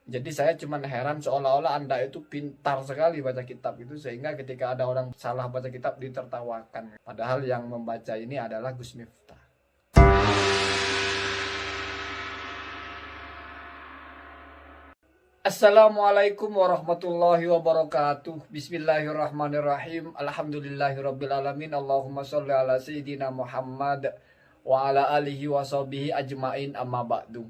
Jadi saya cuman heran seolah-olah Anda itu pintar sekali baca kitab itu, sehingga ketika ada orang salah baca kitab ditertawakan. Padahal yang membaca ini adalah Gus Miftah. Assalamualaikum warahmatullahi wabarakatuh. Bismillahirrahmanirrahim. Alhamdulillahirabbil alamin. Allahumma sholli ala sayyidina Muhammad wa ala alihi wa sahbihi ajmain, amma ba'du.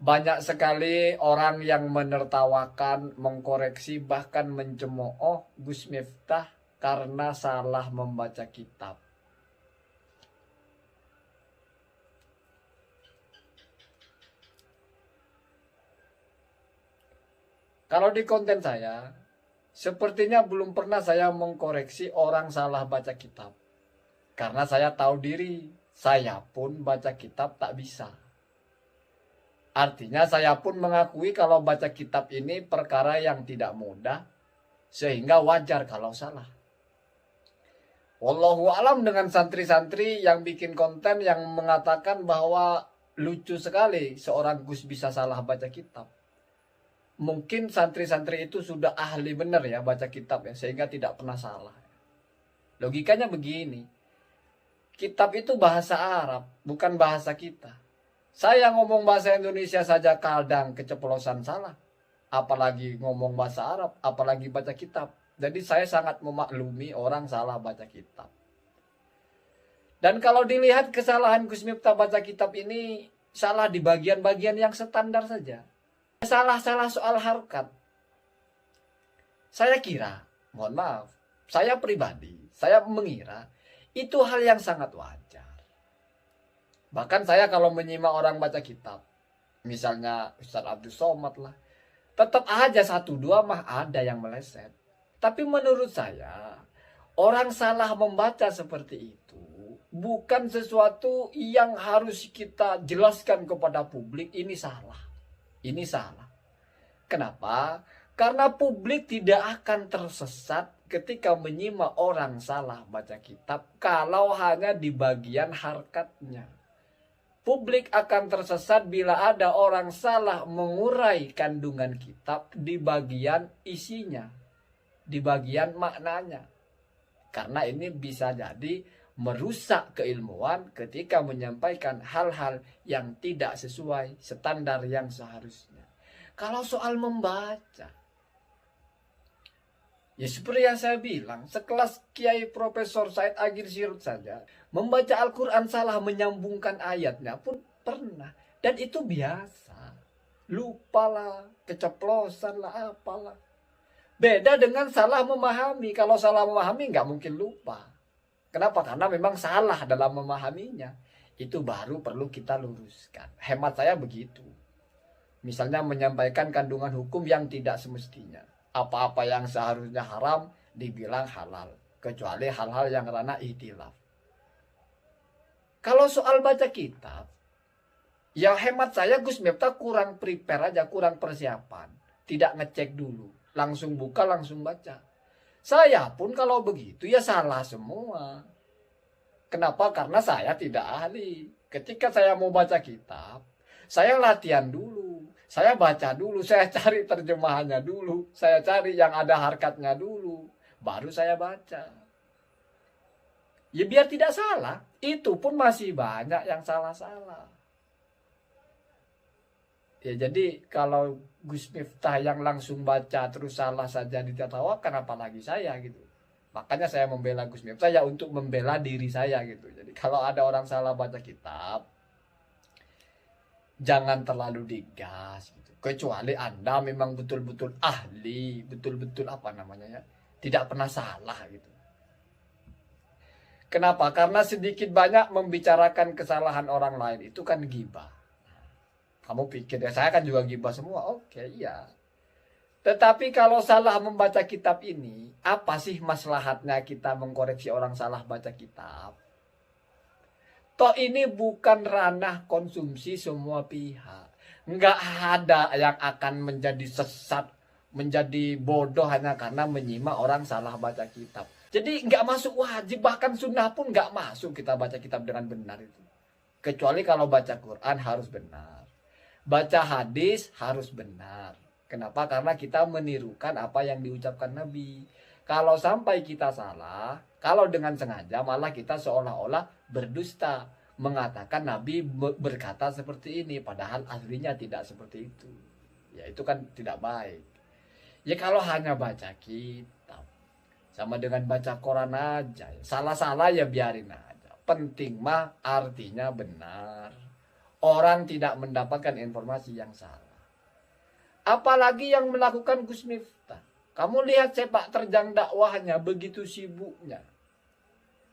Banyak sekali orang yang menertawakan, mengkoreksi, bahkan mencemooh Gus Miftah karena salah membaca kitab. Kalau di konten saya, sepertinya belum pernah saya mengkoreksi orang salah baca kitab. Karena saya tahu diri, saya pun baca kitab tak bisa. Artinya saya pun mengakui kalau baca kitab ini perkara yang tidak mudah, sehingga wajar kalau salah. Wallahu alam dengan santri-santri yang bikin konten yang mengatakan bahwa lucu sekali seorang Gus bisa salah baca kitab. Mungkin santri-santri itu sudah ahli benar ya baca kitab ya, sehingga tidak pernah salah. Logikanya begini, kitab itu bahasa Arab, bukan bahasa kita. Saya ngomong bahasa Indonesia saja kadang keceplosan salah, apalagi ngomong bahasa Arab, apalagi baca kitab. Jadi saya sangat memaklumi orang salah baca kitab. Dan kalau dilihat kesalahan Gus Miftah baca kitab ini, salah di bagian-bagian yang standar saja. Salah-salah soal harkat. Saya kira, mohon maaf, saya pribadi, saya mengira itu hal yang sangat wajar. Bahkan saya kalau menyimak orang baca kitab, misalnya Ustaz Abdul Somad lah, tetap aja satu dua mah ada yang meleset. Tapi menurut saya, orang salah membaca seperti itu bukan sesuatu yang harus kita jelaskan kepada publik ini salah. Ini salah. Kenapa? Karena publik tidak akan tersesat ketika menyimak orang salah baca kitab kalau hanya di bagian harkatnya. Publik akan tersesat bila ada orang salah mengurai kandungan kitab di bagian isinya, di bagian maknanya. Karena ini bisa jadi merusak keilmuan ketika menyampaikan hal-hal yang tidak sesuai standar yang seharusnya. Kalau soal membaca, ya seperti yang saya bilang, sekelas Kiai Profesor Said Agil Sirot saja membaca Al-Quran salah menyambungkan ayatnya pun pernah. Dan itu biasa. Lupalah, keceplosan lah, apalah. Beda dengan salah memahami. Kalau salah memahami nggak mungkin lupa. Kenapa? Karena memang salah dalam memahaminya. Itu baru perlu kita luruskan. Hemat saya begitu. Misalnya menyampaikan kandungan hukum yang tidak semestinya. Apa-apa yang seharusnya haram dibilang halal. Kecuali hal-hal yang ranah ihtilaf. Kalau soal baca kitab, ya hemat saya Gus Miftah kurang prepare aja, kurang persiapan. Tidak ngecek dulu. Langsung buka, langsung baca. Saya pun kalau begitu ya salah semua. Kenapa? Karena saya tidak ahli. Ketika saya mau baca kitab, saya latihan dulu. Saya baca dulu, saya cari terjemahannya dulu. Saya cari yang ada harkatnya dulu. Baru saya baca. Ya biar tidak salah. Itu pun masih banyak yang salah-salah. Ya jadi kalau Gus Miftah yang langsung baca terus salah saja ditertawakan, apalagi saya gitu. Makanya saya membela Gus Miftah ya untuk membela diri saya gitu. Jadi kalau ada orang salah baca kitab, jangan terlalu digas gitu. Kecuali Anda memang betul-betul ahli, betul-betul apa namanya ya, tidak pernah salah gitu. Kenapa? Karena sedikit banyak membicarakan kesalahan orang lain itu kan ghibah. Kamu pikir ya saya kan juga ghibah semua? Oke, iya. Tetapi kalau salah membaca kitab ini, apa sih maslahatnya kita mengkoreksi orang salah baca kitab? Toh ini bukan ranah konsumsi semua pihak. Nggak ada yang akan menjadi sesat, menjadi bodoh hanya karena menyimak orang salah baca kitab. Jadi nggak masuk wajib, bahkan sunnah pun nggak masuk kita baca kitab dengan benar itu. Kecuali kalau baca Quran harus benar. Baca hadis harus benar. Kenapa? Karena kita menirukan apa yang diucapkan Nabi. Kalau sampai kita salah, kalau dengan sengaja malah kita seolah-olah berdusta, mengatakan Nabi berkata seperti ini, padahal aslinya tidak seperti itu. Ya itu kan tidak baik. Ya kalau hanya baca kitab, sama dengan baca Quran aja, salah-salah ya biarin aja. Penting mah artinya benar. Orang tidak mendapatkan informasi yang salah. Apalagi yang melakukan Gus Miftah. Kamu lihat sepak terjang dakwahnya begitu sibuknya.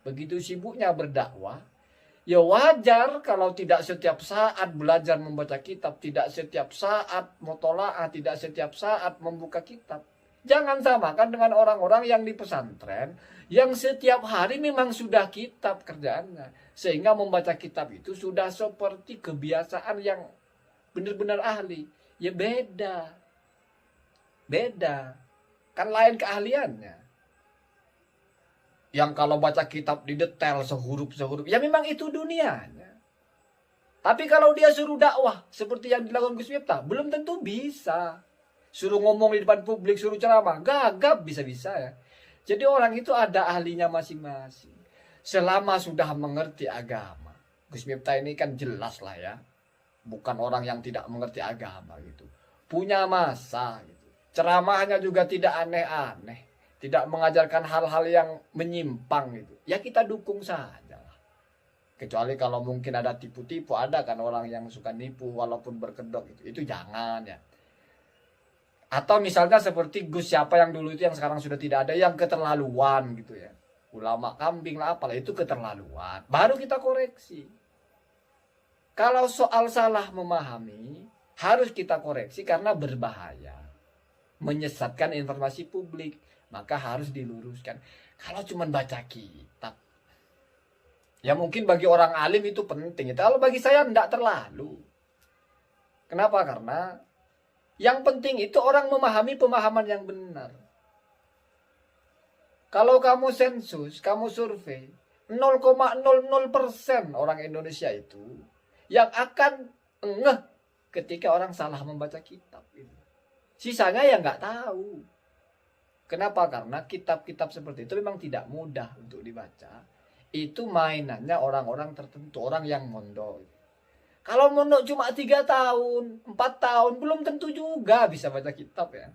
Begitu sibuknya berdakwah. Ya wajar kalau tidak setiap saat belajar membaca kitab. Tidak setiap saat mutola'ah. Tidak setiap saat membuka kitab. Jangan samakan dengan orang-orang yang di pesantren. Yang setiap hari memang sudah kitab kerjaannya. Sehingga membaca kitab itu sudah seperti kebiasaan yang benar-benar ahli. Ya beda. Beda. Kan lain keahliannya. Yang kalau baca kitab di detail sehuruf-sehuruf. Ya memang itu dunianya. Tapi kalau dia suruh dakwah. Seperti yang dilakukan Gus Miftah. Belum tentu bisa. Suruh ngomong di depan publik. Suruh ceramah. Gagap bisa-bisa ya. Jadi orang itu ada ahlinya masing-masing. Selama sudah mengerti agama. Gus Miftah ini kan jelas lah ya. Bukan orang yang tidak mengerti agama gitu. Punya masa gitu. Ceramahnya juga tidak aneh-aneh. Tidak mengajarkan hal-hal yang menyimpang gitu. Ya kita dukung saja lah. Kecuali kalau mungkin ada tipu-tipu. Ada kan orang yang suka nipu walaupun berkedok gitu. Itu jangan ya. Atau misalnya seperti Gus siapa yang dulu itu yang sekarang sudah tidak ada. Yang keterlaluan gitu ya. Ulama kambing lah apalah itu keterlaluan. Baru kita koreksi. Kalau soal salah memahami, harus kita koreksi karena berbahaya. Menyesatkan informasi publik, maka harus diluruskan. Kalau cuma baca kitab, ya mungkin bagi orang alim itu penting. Kalau bagi saya tidak terlalu. Kenapa? Karena yang penting itu orang memahami pemahaman yang benar. Kalau kamu sensus, kamu survei, 0,00% orang Indonesia itu yang akan ngeh ketika orang salah membaca kitab itu. Sisanya ya nggak tahu. Kenapa? Karena kitab-kitab seperti itu memang tidak mudah untuk dibaca. Itu mainannya orang-orang tertentu, orang yang mondok. Kalau mondok cuma 3 tahun, 4 tahun, belum tentu juga bisa baca kitab ya.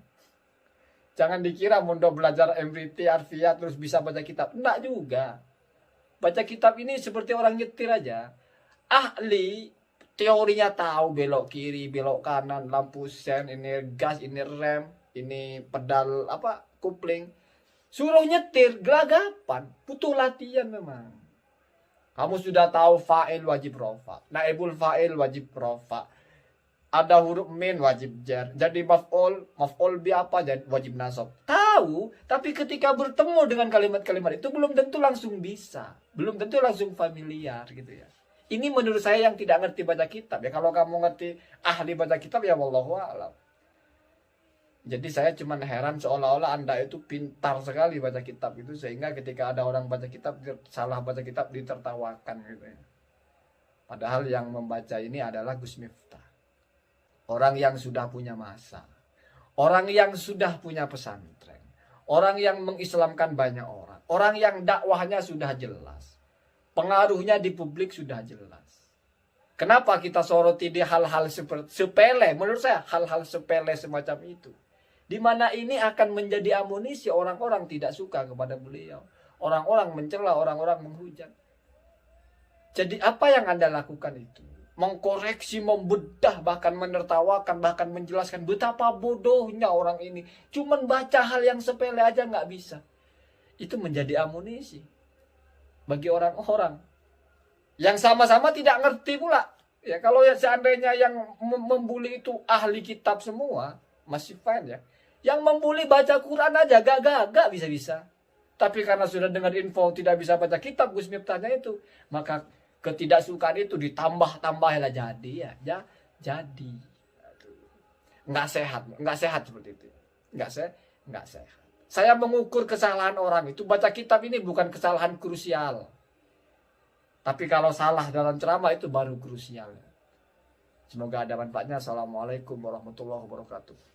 Jangan dikira mondok belajar MVT, Arfiat terus bisa baca kitab. Enggak juga. Baca kitab ini seperti orang nyetir aja. Ahli teorinya tahu belok kiri, belok kanan, lampu sen, ini gas, ini rem, ini pedal apa kopling. Suruh nyetir gelagapan, butuh latihan memang. Kamu sudah tahu fa'il wajib rofa, naibul fa'il wajib rofa. Ada huruf min wajib jar. Jadi maf'ul bi apa jadi wajib nasab. Tahu, tapi ketika bertemu dengan kalimat-kalimat itu belum tentu langsung bisa, belum tentu langsung familiar gitu ya. Ini menurut saya yang tidak ngerti baca kitab ya. Kalau kamu ngerti ahli baca kitab ya wallahu a'lam. Jadi saya cuma heran seolah-olah Anda itu pintar sekali baca kitab itu sehingga ketika ada orang baca kitab salah baca kitab ditertawakan gitu ya. Padahal yang membaca ini adalah Gus Miftah. Orang yang sudah punya masa. Orang yang sudah punya pesantren. Orang yang mengislamkan banyak orang. Orang yang dakwahnya sudah jelas. Pengaruhnya di publik sudah jelas. Kenapa kita soroti di hal-hal seperti sepele? Menurut saya hal-hal sepele semacam itu. Di mana ini akan menjadi amunisi orang-orang tidak suka kepada beliau. Orang-orang mencela, orang-orang menghujat. Jadi apa yang Anda lakukan itu? Mengkoreksi, membedah, bahkan menertawakan, bahkan menjelaskan betapa bodohnya orang ini. Cuman baca hal yang sepele aja nggak bisa. Itu menjadi amunisi bagi orang-orang yang sama-sama tidak ngerti pula. Ya kalau ya seandainya yang membuli itu ahli kitab semua, masih fine ya. Yang membuli baca Quran aja gak bisa-bisa. Tapi karena sudah dengar info tidak bisa baca kitab Gus Miftahnya itu, maka ketidaksukaan itu ditambah-tambah lah jadi ya. Jadi nggak sehat seperti itu. Nggak sehat. Saya mengukur kesalahan orang itu baca kitab ini bukan kesalahan krusial. Tapi kalau salah dalam ceramah itu baru krusial. Semoga ada manfaatnya. Assalamualaikum warahmatullahi wabarakatuh.